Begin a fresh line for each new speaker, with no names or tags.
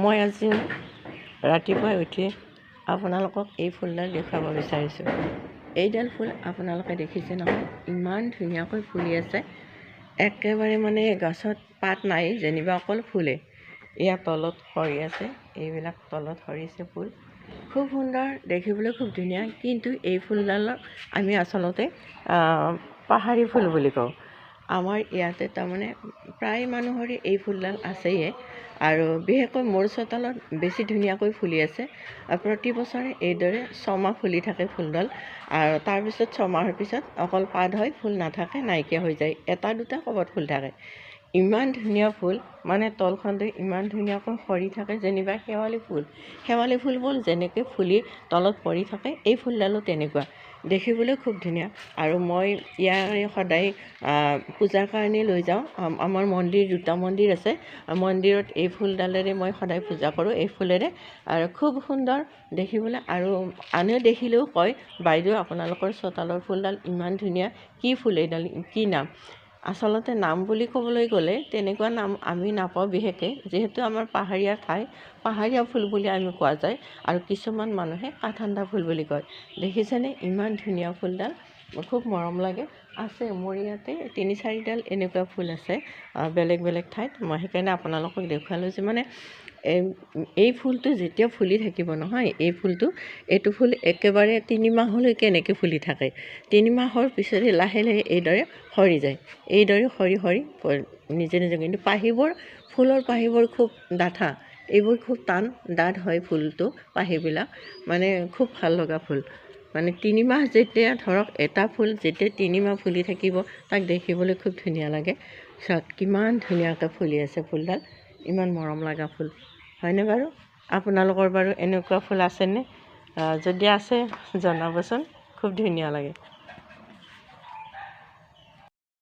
মই আজি ৰাতিপুৱাই উঠি আপোনালোকক এই ফুলডাল দেখুৱাব বিচাৰিছোঁ। এইডাল ফুল আপোনালোকে দেখিছে নহয়, ইমান ধুনীয়াকৈ ফুলি আছে। একেবাৰে মানে গছত পাত নাই, যেনিবা অকল ফুলে। ইয়াৰ তলত সৰি আছে, এইবিলাক তলত সৰিছে ফুল। খুব সুন্দৰ, দেখিবলৈ খুব ধুনীয়া। কিন্তু এই ফুলডালক আমি আচলতে পাহাৰী ফুল বুলি কওঁ। আমাৰ ইয়াতে তাৰমানে প্ৰায় মানুহৰে এই ফুলডাল আছেই, আৰু বিশেষকৈ মোৰ চোতালত বেছি ধুনীয়াকৈ ফুলি আছে। প্ৰতি বছৰে এইদৰে 6 মাহ ফুলি থাকে ফুলডাল, আৰু তাৰপিছত 6 মাহৰ পিছত অকল পাত হয়, ফুল নাথাকে, নাইকিয়া হৈ যায়। এটা দুটা ক'ৰবাত ফুল থাকে। ইমান ধুনীয়া ফুল, মানে তলখনটো ইমান ধুনীয়াকৈ সৰি থাকে, যেনিবা শেৱালি ফুল। শেৱালি ফুলবোৰ যেনেকৈ ফুলি তলত পৰি থাকে, এই ফুলডালো তেনেকুৱা। দেখিবলৈ খুব ধুনীয়া, আৰু মই ইয়াৰে সদায় পূজাৰ কাৰণে লৈ যাওঁ। আমাৰ দুটা মন্দিৰ আছে, মন্দিৰত এই ফুলডালেৰে মই সদায় পূজা কৰোঁ, এই ফুলেৰে। আৰু খুব সুন্দৰ দেখিবলৈ, আৰু আনে দেখিলেও কয়, বাইদেউ আপোনালোকৰ চোতালৰ ফুলডাল ইমান ধুনীয়া, কি ফুল এইডাল, কি নাম? আচলতে নাম বুলি ক'বলৈ গ'লে তেনেকুৱা নাম আমি নাপাওঁ বিশেষকৈ, যিহেতু আমাৰ পাহাৰীয়া ঠাই, পাহাৰীয়া ফুল বুলি আমি কোৱা যায়। আৰু কিছুমান মানুহে কাঠণ্ড ফুল বুলি কয়। দেখিছেনে ইমান ধুনীয়া ফুলডাল, খুব মৰম লাগে। আছে মোৰ ইয়াতে 3-4ডাল এনেকুৱা ফুল আছে বেলেগ বেলেগ ঠাইত। মই সেইকাৰণে আপোনালোকক দেখুৱালোঁ যে মানে এই ফুলটো যেতিয়া ফুলি থাকিব নহয়, এইটো ফুল একেবাৰে 3 মাহলৈকে এনেকৈ ফুলি থাকে। 3 মাহৰ পিছতে লাহে লাহে এইদৰে সৰি যায়, এইদৰে সৰি সৰি নিজে নিজে। কিন্তু ফুলৰ পাহিবোৰ খুব ডাঠা, এইবোৰ খুব টান ডাঠ হয় ফুলটো, পাহিবিলাক মানে খুব ভাল লগা ফুল। মানে 3 মাহ যেতিয়া ধৰক এটা ফুল যেতিয়া 3 মাহ ফুলি থাকিব, তাক দেখিবলৈ খুব ধুনীয়া লাগে। কিমান ধুনীয়াকৈ ফুলি আছে ফুলডাল, ইমান মৰম লগা ফুল, হয়নে বাৰু? আপোনালোকৰ বাৰু এনেকুৱা ফুল আছেনে? যদি আছে জনাবচোন, খুব ধুনীয়া লাগে।